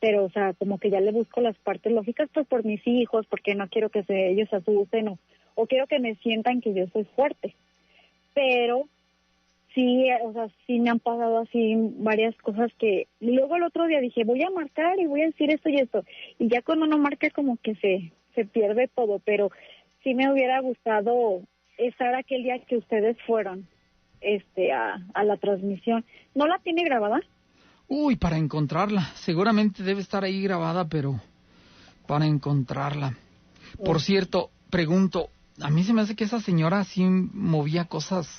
o sea, como que ya le busco las partes lógicas, pues por mis hijos, porque no quiero que ellos se asusten o quiero que me sientan que yo soy fuerte, pero sí, o sea, sí me han pasado así varias cosas que luego el otro día dije, voy a marcar y voy a decir esto y esto, y ya cuando uno marca como que se pierde todo, pero sí me hubiera gustado estar aquel día que ustedes fueron a la transmisión. ¿No la tiene grabada? Uy, para encontrarla. Seguramente debe estar ahí grabada, pero para encontrarla. Por cierto, pregunto, a mí se me hace que esa señora sí movía cosas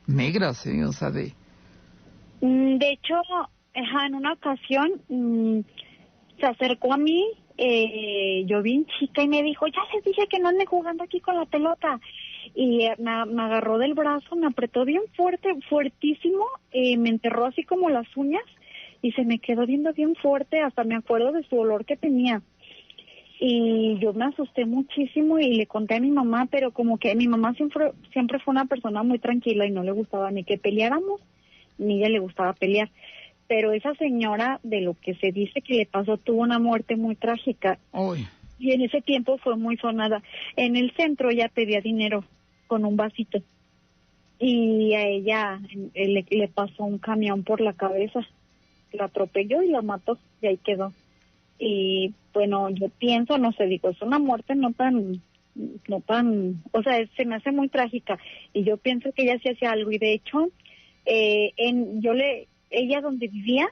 negras, o sea, de hecho, en una ocasión se acercó a mí, yo bien chica, y me dijo, ya les dije que no ande jugando aquí con la pelota. Y me agarró del brazo, me apretó bien fuerte, fuertísimo, me enterró así como las uñas y se me quedó viendo bien fuerte, hasta me acuerdo de su olor que tenía. Y yo me asusté muchísimo y le conté a mi mamá, pero como que mi mamá siempre fue una persona muy tranquila y no le gustaba ni que peleáramos, ni a ella le gustaba pelear. Pero esa señora, de lo que se dice que le pasó, tuvo una muerte muy trágica. Uy. Y en ese tiempo fue muy sonada. En el centro ella pedía dinero con un vasito. Y a ella le pasó un camión por la cabeza. La atropelló y la mató. Y ahí quedó. Y bueno, yo pienso, no sé, digo, es una muerte no tan, o sea, se me hace muy trágica. Y yo pienso que ella sí hacía algo. Y de hecho, ella donde vivía,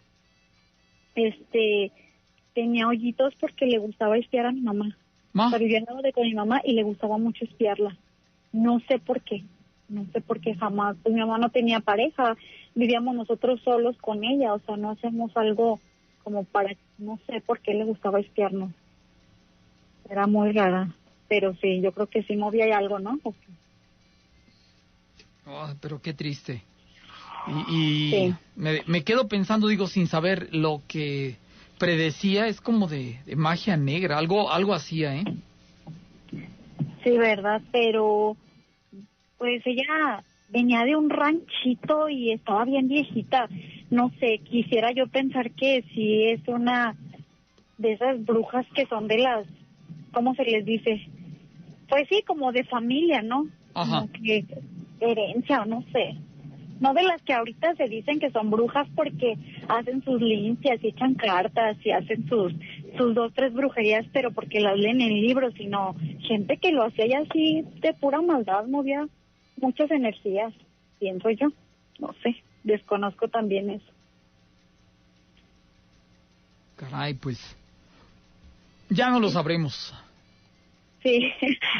tenía hoyitos porque le gustaba espiar a mi mamá. O sea, vivía con mi mamá y le gustaba mucho espiarla. No sé por qué jamás. Pues mi mamá no tenía pareja, vivíamos nosotros solos con ella, o sea, no hacemos algo como para, no sé por qué le gustaba espiarnos. Era muy rara, pero sí, yo creo que sí movía algo, ¿no? Oh, pero qué triste. Y sí. me quedo pensando, digo, sin saber lo que predecía, es como de magia negra, algo hacía, ¿eh? Sí, verdad, pero pues ella venía de un ranchito y estaba bien viejita. No sé, quisiera yo pensar que sí es una de esas brujas que son de las, ¿cómo se les dice? Pues sí, como de familia, ¿no? Ajá. Como que herencia o no sé. No de las que ahorita se dicen que son brujas porque hacen sus limpias y echan cartas y hacen sus 2, 3 brujerías, pero porque las leen en libros, sino gente que lo hacía ya así de pura maldad, movía muchas energías, pienso yo. No sé, desconozco también eso. Caray, pues ya no lo sabremos. Sí,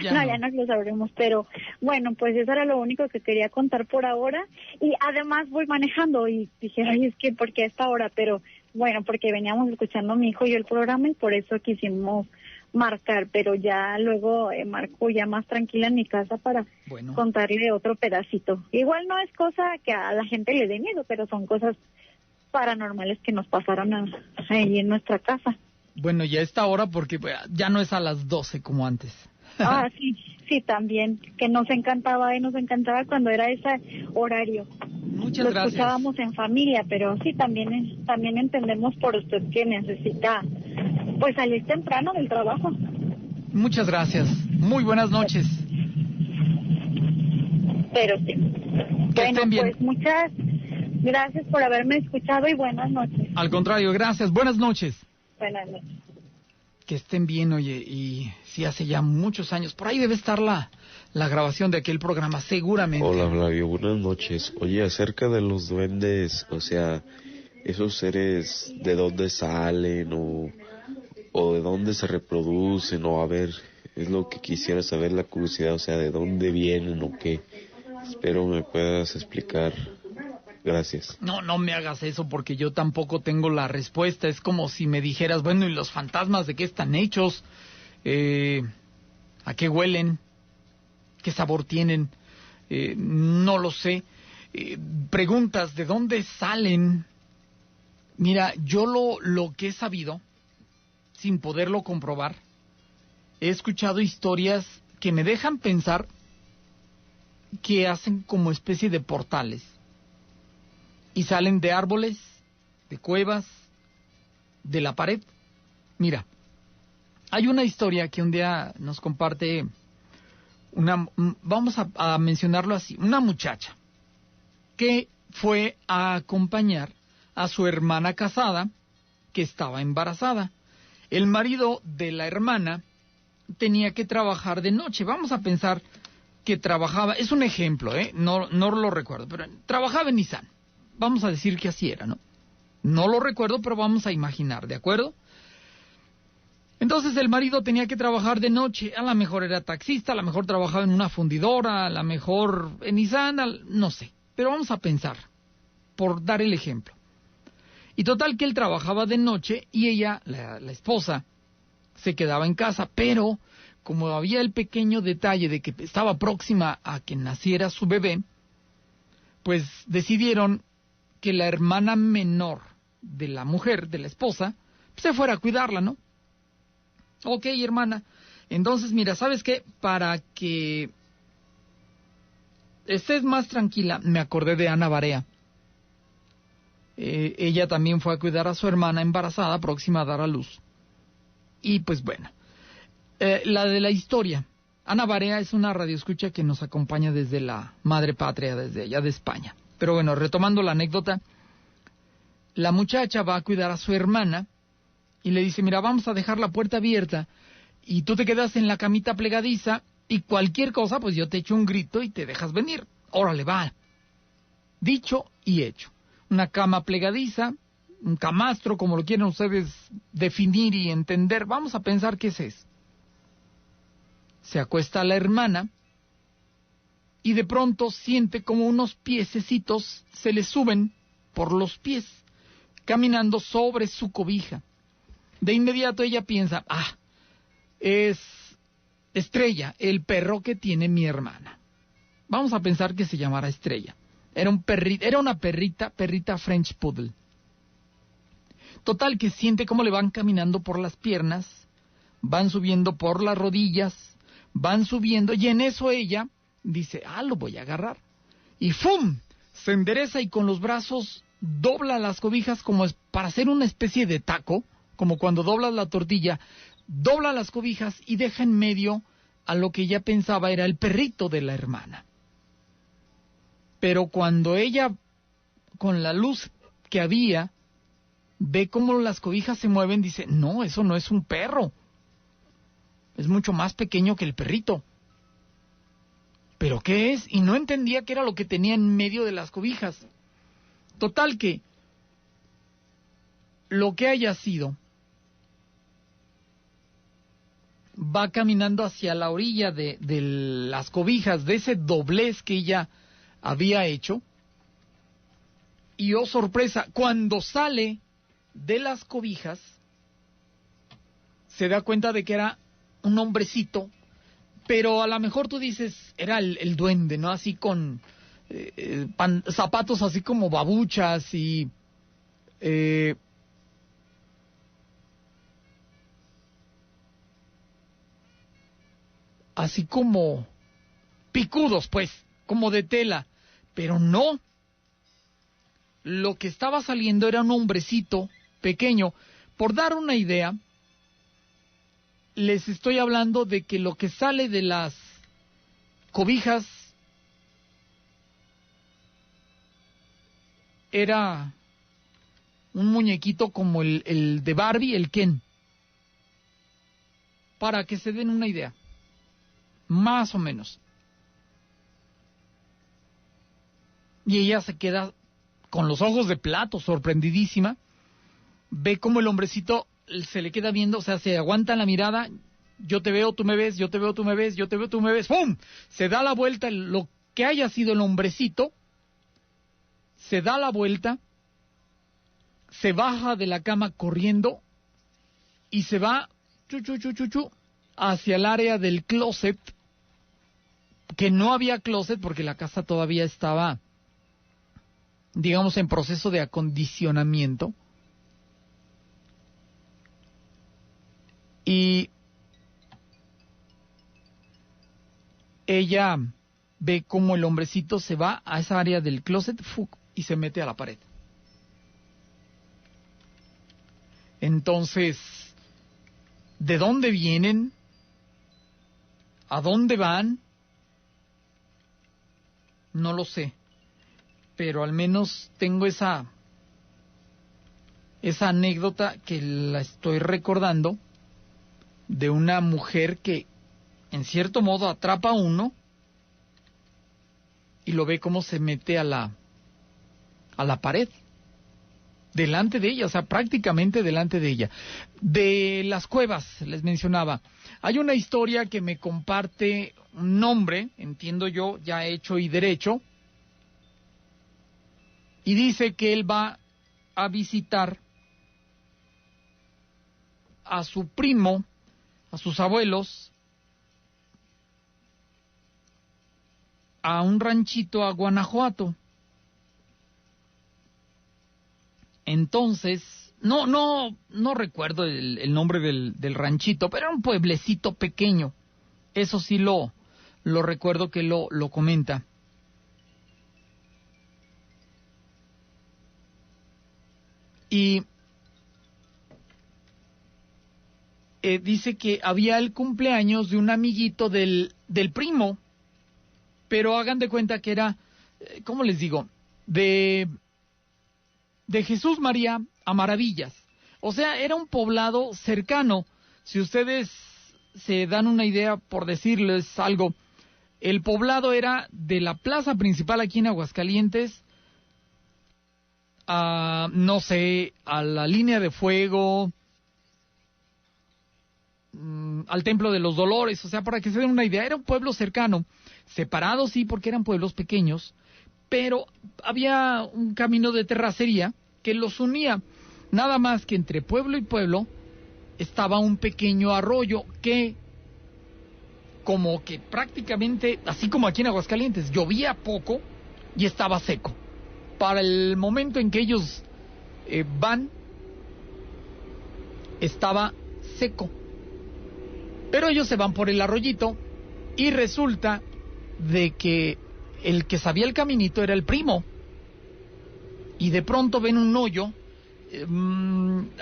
ya no lo sabremos, pero bueno, pues eso era lo único que quería contar por ahora. Y además voy manejando y dije, ay, es que ¿por qué a esta hora? Pero bueno, porque veníamos escuchando a mi hijo y yo el programa y por eso quisimos marcar, pero ya luego marco ya más tranquila en mi casa para contarle otro pedacito. Igual no es cosa que a la gente le dé miedo, pero son cosas paranormales que nos pasaron ahí en nuestra casa. Bueno, ya esta hora porque ya no es a las 12 como antes. Ah, sí, también, que nos encantaba cuando era ese horario. Muchas gracias. Lo escuchábamos en familia, pero sí, también entendemos por usted que necesita Pues salí temprano del trabajo. Muchas gracias. Muy buenas noches. Pero sí. Que estén bien. Pues muchas gracias por haberme escuchado y buenas noches. Al contrario, gracias. Buenas noches. Buenas noches. Que estén bien, oye, y sí, hace ya muchos años. Por ahí debe estar la grabación de aquel programa, seguramente. Hola, Flavio, buenas noches. Oye, acerca de los duendes, o sea, esos seres, ¿de dónde salen o de dónde se reproducen? O a ver, es lo que quisiera saber, la curiosidad, o sea, ¿de dónde vienen o qué? Espero me puedas explicar. Gracias. No me hagas eso porque yo tampoco tengo la respuesta. Es como si me dijeras, bueno, ¿y los fantasmas de qué están hechos? ¿A qué huelen? ¿Qué sabor tienen? No lo sé. Preguntas, ¿de dónde salen? Mira, yo lo que he sabido, sin poderlo comprobar, he escuchado historias que me dejan pensar que hacen como especie de portales y salen de árboles, de cuevas, de la pared. Mira, hay una historia que un día nos comparte vamos a mencionarlo así, una muchacha que fue a acompañar a su hermana casada que estaba embarazada. El marido de la hermana tenía que trabajar de noche. Vamos a pensar que trabajaba, es un ejemplo, no lo recuerdo, pero trabajaba en Nissan. Vamos a decir que así era, ¿no? No lo recuerdo, pero vamos a imaginar, ¿de acuerdo? Entonces el marido tenía que trabajar de noche. A lo mejor era taxista, a lo mejor trabajaba en una fundidora, a lo mejor en Nissan, no sé. Pero vamos a pensar, por dar el ejemplo. Y total que él trabajaba de noche y ella, la esposa, se quedaba en casa. Pero como había el pequeño detalle de que estaba próxima a que naciera su bebé, pues decidieron que la hermana menor de la mujer, de la esposa, se fuera a cuidarla, ¿no? Ok, hermana. Entonces, mira, ¿sabes qué? Para que estés más tranquila, me acordé de Ana Barea. Ella también fue a cuidar a su hermana embarazada, próxima a dar a luz. Y pues bueno, la de la historia. Ana Barea es una radioescucha que nos acompaña desde la madre patria, desde allá de España. Pero bueno, retomando la anécdota, la muchacha va a cuidar a su hermana y le dice, mira, vamos a dejar la puerta abierta y tú te quedas en la camita plegadiza y cualquier cosa, pues yo te echo un grito y te dejas venir. Órale, va. Dicho y hecho. Una cama plegadiza, un camastro, como lo quieran ustedes definir y entender. Vamos a pensar qué es eso. Se acuesta la hermana y de pronto siente como unos piececitos se le suben por los pies, caminando sobre su cobija. De inmediato ella piensa, es Estrella, el perro que tiene mi hermana. Vamos a pensar que se llamara Estrella. Era una perrita French Poodle. Total que siente cómo le van caminando por las piernas, van subiendo por las rodillas, van subiendo, y en eso ella dice, lo voy a agarrar. Y ¡fum! Se endereza y con los brazos dobla las cobijas como para hacer una especie de taco, como cuando doblas la tortilla, dobla las cobijas y deja en medio a lo que ella pensaba era el perrito de la hermana. Pero cuando ella, con la luz que había, ve cómo las cobijas se mueven, dice, no, eso no es un perro. Es mucho más pequeño que el perrito. ¿Pero qué es? Y no entendía qué era lo que tenía en medio de las cobijas. Total que, lo que haya sido, va caminando hacia la orilla de las cobijas, de ese doblez que ella había hecho. Y oh sorpresa, cuando sale de las cobijas, se da cuenta de que era un hombrecito, pero a lo mejor tú dices, era el duende, ¿no? Así con zapatos así como babuchas y así como picudos, pues, como de tela, pero no. Lo que estaba saliendo era un hombrecito pequeño. Por dar una idea, les estoy hablando de que lo que sale de las cobijas era un muñequito como el de Barbie, el Ken. Para que se den una idea. Más o menos. Y ella se queda con los ojos de plato, sorprendidísima. Ve cómo el hombrecito se le queda viendo, o sea, se aguanta la mirada. Yo te veo, tú me ves, yo te veo, tú me ves, yo te veo, tú me ves. ¡Pum! Se da la vuelta, lo que haya sido el hombrecito, se da la vuelta, se baja de la cama corriendo y se va hacia el área del closet, que no había closet porque la casa todavía estaba, digamos, en proceso de acondicionamiento. Y ella ve cómo el hombrecito se va a esa área del closet y se mete a la pared. Entonces, ¿de dónde vienen? ¿A dónde van? No lo sé, pero al menos tengo esa anécdota que la estoy recordando de una mujer que en cierto modo atrapa a uno y lo ve cómo se mete a la pared delante de ella, o sea, prácticamente delante de ella. De las cuevas, les mencionaba, hay una historia que me comparte un hombre, entiendo yo, ya hecho y derecho, y dice que él va a visitar a su primo, a sus abuelos, a un ranchito a Guanajuato. Entonces, no recuerdo el nombre del ranchito, pero era un pueblecito pequeño. Eso sí lo recuerdo que lo comenta. Y dice que había el cumpleaños de un amiguito del primo, pero hagan de cuenta que era, ¿cómo les digo? De Jesús María a Maravillas. O sea, era un poblado cercano. Si ustedes se dan una idea, por decirles algo, el poblado era de la plaza principal aquí en Aguascalientes, no sé, a la línea de fuego, al Templo de los Dolores, o sea, para que se den una idea, era un pueblo cercano, separado sí, porque eran pueblos pequeños, pero había un camino de terracería que los unía, nada más que entre pueblo y pueblo estaba un pequeño arroyo que, como que prácticamente, así como aquí en Aguascalientes, llovía poco y estaba seco. Para el momento en que ellos van, estaba seco. Pero ellos se van por el arroyito y resulta de que el que sabía el caminito era el primo. Y de pronto ven un hoyo,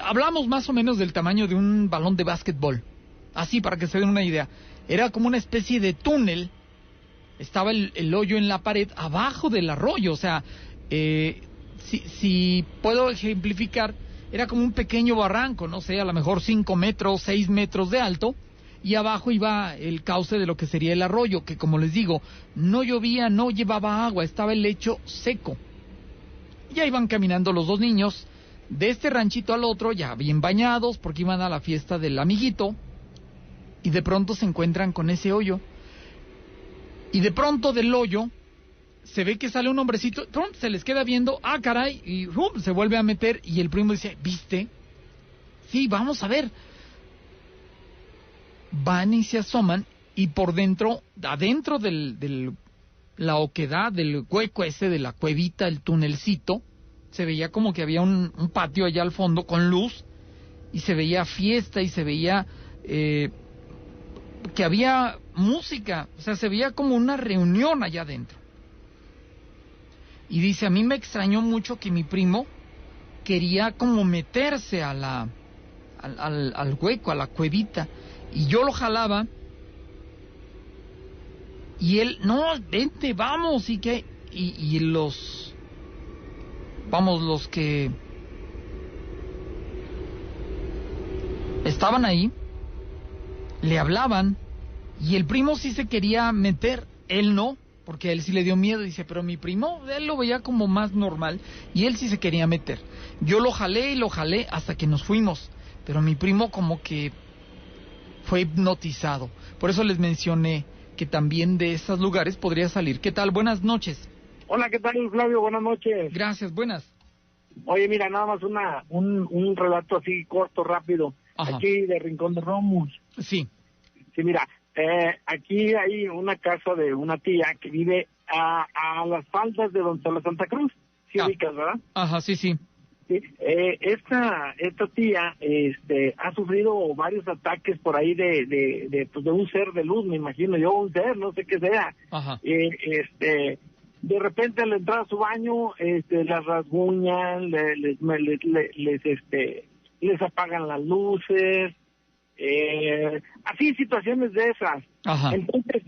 hablamos más o menos del tamaño de un balón de básquetbol, así para que se den una idea. Era como una especie de túnel, estaba el hoyo en la pared abajo del arroyo, o sea, si puedo ejemplificar, era como un pequeño barranco, no sé, a lo mejor 5 metros, 6 metros de alto, y abajo iba el cauce de lo que sería el arroyo, que como les digo, no llovía, no llevaba agua, estaba el lecho seco. Ya iban caminando los dos niños, de este ranchito al otro, ya bien bañados, porque iban a la fiesta del amiguito, y de pronto se encuentran con ese hoyo. Y de pronto del hoyo se ve que sale un hombrecito, se les queda viendo, caray, y se vuelve a meter, y el primo dice, ¿viste? Sí, vamos a ver. Van y se asoman, y por dentro, adentro la oquedad, del hueco ese de la cuevita, el tunelcito, se veía como que había un patio allá al fondo con luz, y se veía fiesta, y se veía que había música, o sea, se veía como una reunión allá adentro. Y dice, a mí me extrañó mucho que mi primo quería como meterse al hueco, a la cuevita, Y yo lo jalaba y él, no, vente, vamos, y que los que estaban ahí le hablaban y el primo sí se quería meter, él no, porque a él sí le dio miedo. Dice, pero mi primo, él lo veía como más normal y él sí se quería meter. Yo lo jalé y lo jalé hasta que nos fuimos, pero mi primo como que fue hipnotizado. Por eso les mencioné que también de esos lugares podría salir. ¿Qué tal? Buenas noches. Hola, ¿qué tal, Flavio? Buenas noches. Gracias, buenas. Oye, mira, nada más un relato así corto, rápido. Ajá. Aquí de Rincón de Romos. Sí. Sí, mira, aquí hay una casa de una tía que vive a las faldas de Don Santa Cruz. ¿Sí ubicas, verdad? Ajá, sí, sí. Sí, esta tía ha sufrido varios ataques por ahí de un ser de luz, me imagino yo, un ser, no sé qué sea. Ajá. De repente al entrar a su baño, las rasguñan, les apagan las luces, así situaciones de esas. Ajá. Entonces,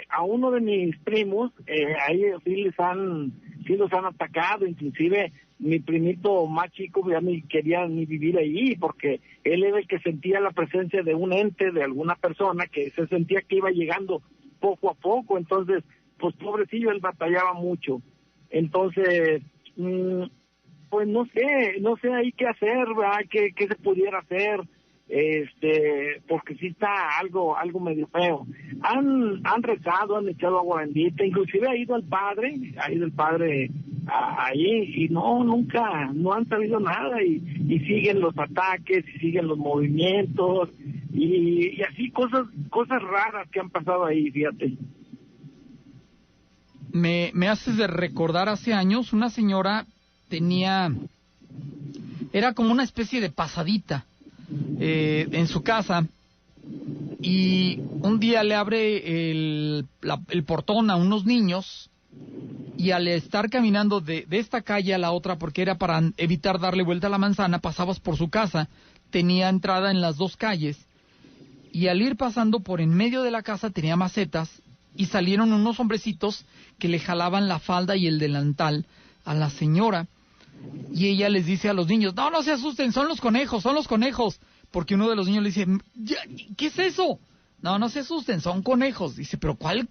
a uno de mis primos, ahí sí los han atacado, inclusive mi primito más chico ya ni quería ni vivir ahí, porque él era el que sentía la presencia de un ente, de alguna persona, que se sentía que iba llegando poco a poco. Entonces, pues pobrecillo, él batallaba mucho. Entonces, pues no sé ahí qué hacer, ¿verdad? ¿Qué se pudiera hacer? Porque sí está algo medio feo. Han rezado, han echado agua bendita, inclusive ha ido el padre ahí, y no han sabido nada, y siguen los ataques, y siguen los movimientos, y así cosas raras que han pasado ahí, fíjate. Me haces de recordar hace años, una señora era como una especie de pasadita en su casa, y un día le abre el portón a unos niños, y al estar caminando de esta calle a la otra, porque era para evitar darle vuelta a la manzana, pasabas por su casa, tenía entrada en las dos calles, y al ir pasando por en medio de la casa tenía macetas, y salieron unos hombrecitos que le jalaban la falda y el delantal a la señora. Y ella les dice a los niños, no se asusten, son los conejos. Porque uno de los niños le dice, ¿qué es eso? No se asusten, son conejos. Dice, pero ¿cuál?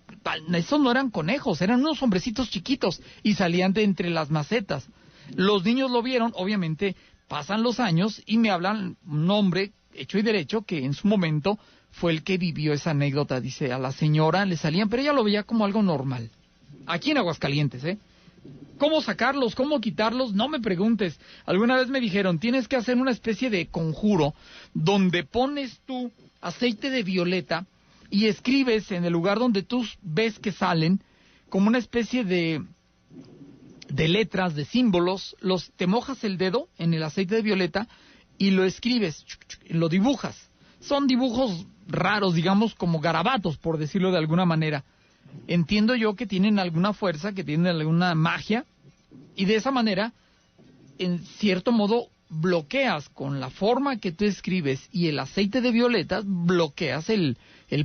Esos no eran conejos, eran unos hombrecitos chiquitos y salían de entre las macetas. Los niños lo vieron, obviamente pasan los años y me hablan un hombre hecho y derecho que en su momento fue el que vivió esa anécdota. Dice, a la señora le salían, pero ella lo veía como algo normal. Aquí en Aguascalientes, ¿Cómo sacarlos? ¿Cómo quitarlos? No me preguntes. Alguna vez me dijeron, tienes que hacer una especie de conjuro donde pones tu aceite de violeta y escribes en el lugar donde tú ves que salen como una especie de letras, de símbolos. Te mojas el dedo en el aceite de violeta y lo escribes, lo dibujas. Son dibujos raros, digamos, como garabatos, por decirlo de alguna manera. Entiendo yo que tienen alguna fuerza, que tienen alguna magia, y de esa manera, en cierto modo, bloqueas con la forma que tú escribes y el aceite de violetas, bloqueas el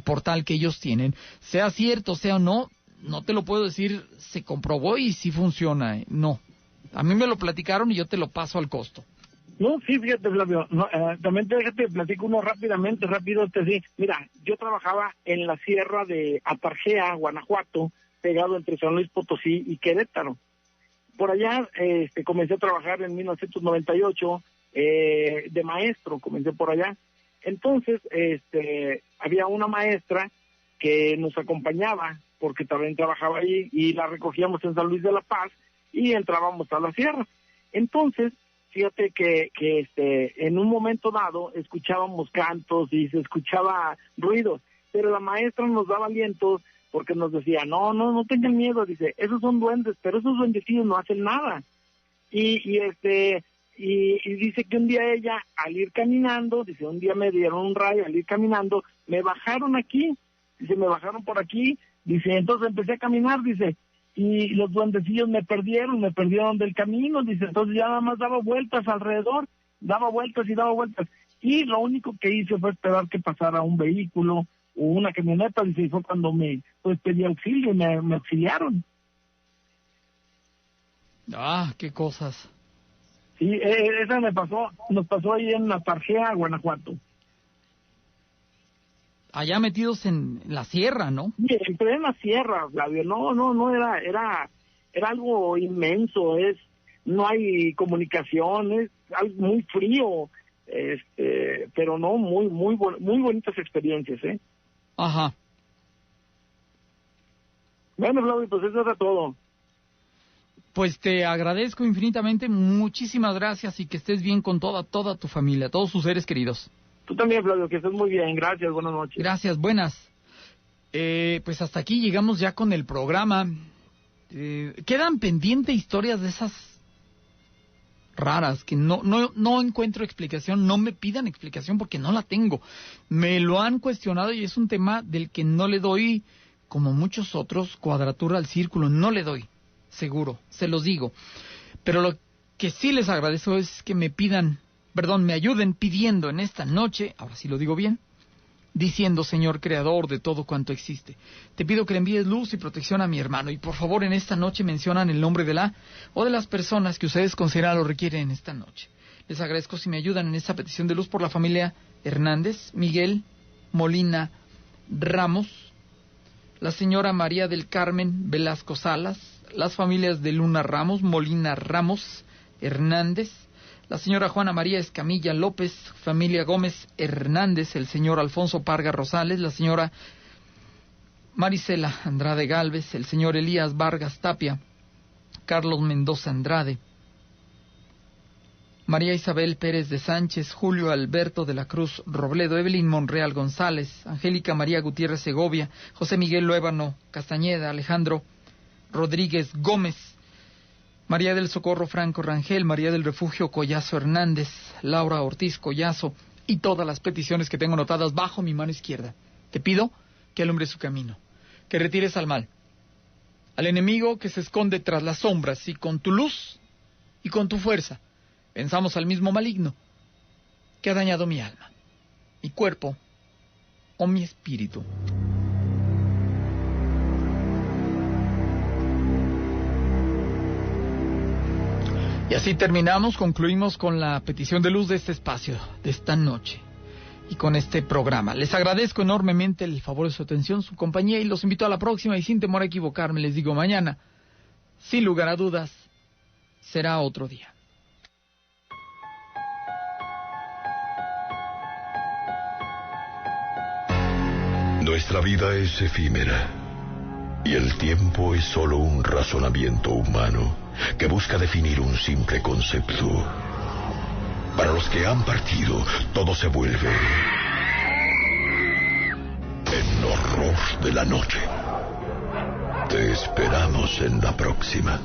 portal que ellos tienen. Sea cierto, sea o no, no te lo puedo decir, se comprobó y sí funciona, no. A mí me lo platicaron y yo te lo paso al costo. No, sí, fíjate, Flavio, también déjate, platico uno rápido, sí. Mira, yo trabajaba en la sierra de Atarjea, Guanajuato, pegado entre San Luis Potosí y Querétaro. Por allá comencé a trabajar en 1998, de maestro, comencé por allá. Entonces, había una maestra que nos acompañaba, porque también trabajaba ahí, y la recogíamos en San Luis de la Paz, y entrábamos a la sierra. Entonces, fíjate que en un momento dado escuchábamos cantos y se escuchaba ruidos, pero la maestra nos daba alientos porque nos decía, no tengan miedo, dice, esos son duendes, pero esos duendecillos no hacen nada. Y dice que un día ella, al ir caminando, dice, un día me dieron un rayo, al ir caminando, me bajaron por aquí, dice, entonces empecé a caminar, dice, y los duendecillos me perdieron del camino, dice, entonces ya nada más daba vueltas alrededor, daba vueltas, y lo único que hice fue esperar que pasara un vehículo o una camioneta, y fue cuando me pedí auxilio y me auxiliaron. Ah, qué cosas. Sí, esa nos pasó ahí en Atarjea, Guanajuato. Allá metidos en la sierra, ¿no? Sí, en plena sierra, Flavio. No, era algo inmenso, no hay comunicación, es algo muy frío, pero no, muy bonitas experiencias, ¿eh? Ajá. Bueno, Flavio, pues eso era todo. Pues te agradezco infinitamente, muchísimas gracias y que estés bien con toda tu familia, todos sus seres queridos. Tú también, Flavio, que estés muy bien, gracias, buenas noches. Gracias, buenas. Pues hasta aquí llegamos ya con el programa. Quedan pendientes historias de esas raras que no encuentro explicación, no me pidan explicación porque no la tengo. Me lo han cuestionado y es un tema del que no le doy, como muchos otros, cuadratura al círculo, no le doy. Seguro, se los digo. Pero lo que sí les agradezco es que me ayuden pidiendo en esta noche, ahora sí lo digo bien, diciendo: Señor Creador de todo cuanto existe, te pido que le envíes luz y protección a mi hermano, y por favor en esta noche mencionan el nombre de la o de las personas que ustedes consideran lo requieren en esta noche. Les agradezco si me ayudan en esta petición de luz por la familia Hernández, Miguel Molina Ramos, la señora María del Carmen Velasco Salas, las familias de Luna Ramos, Molina Ramos, Hernández, la señora Juana María Escamilla López, familia Gómez Hernández, el señor Alfonso Parga Rosales, la señora Marisela Andrade Galvez, el señor Elías Vargas Tapia, Carlos Mendoza Andrade, María Isabel Pérez de Sánchez, Julio Alberto de la Cruz Robledo, Evelyn Monreal González, Angélica María Gutiérrez Segovia, José Miguel Luébano Castañeda, Alejandro Rodríguez Gómez, María del Socorro Franco Rangel, María del Refugio Collazo Hernández, Laura Ortiz Collazo y todas las peticiones que tengo anotadas bajo mi mano izquierda. Te pido que alumbres su camino, que retires al mal, al enemigo que se esconde tras las sombras, y con tu luz y con tu fuerza venzamos al mismo maligno que ha dañado mi alma, mi cuerpo o mi espíritu. Y así concluimos con la petición de luz de este espacio, de esta noche, y con este programa. Les agradezco enormemente el favor de su atención, su compañía, y los invito a la próxima, y sin temor a equivocarme, les digo mañana, sin lugar a dudas, será otro día. Nuestra vida es efímera y el tiempo es solo un razonamiento humano que busca definir un simple concepto. Para los que han partido, todo se vuelve en horror de la noche. Te esperamos en la próxima.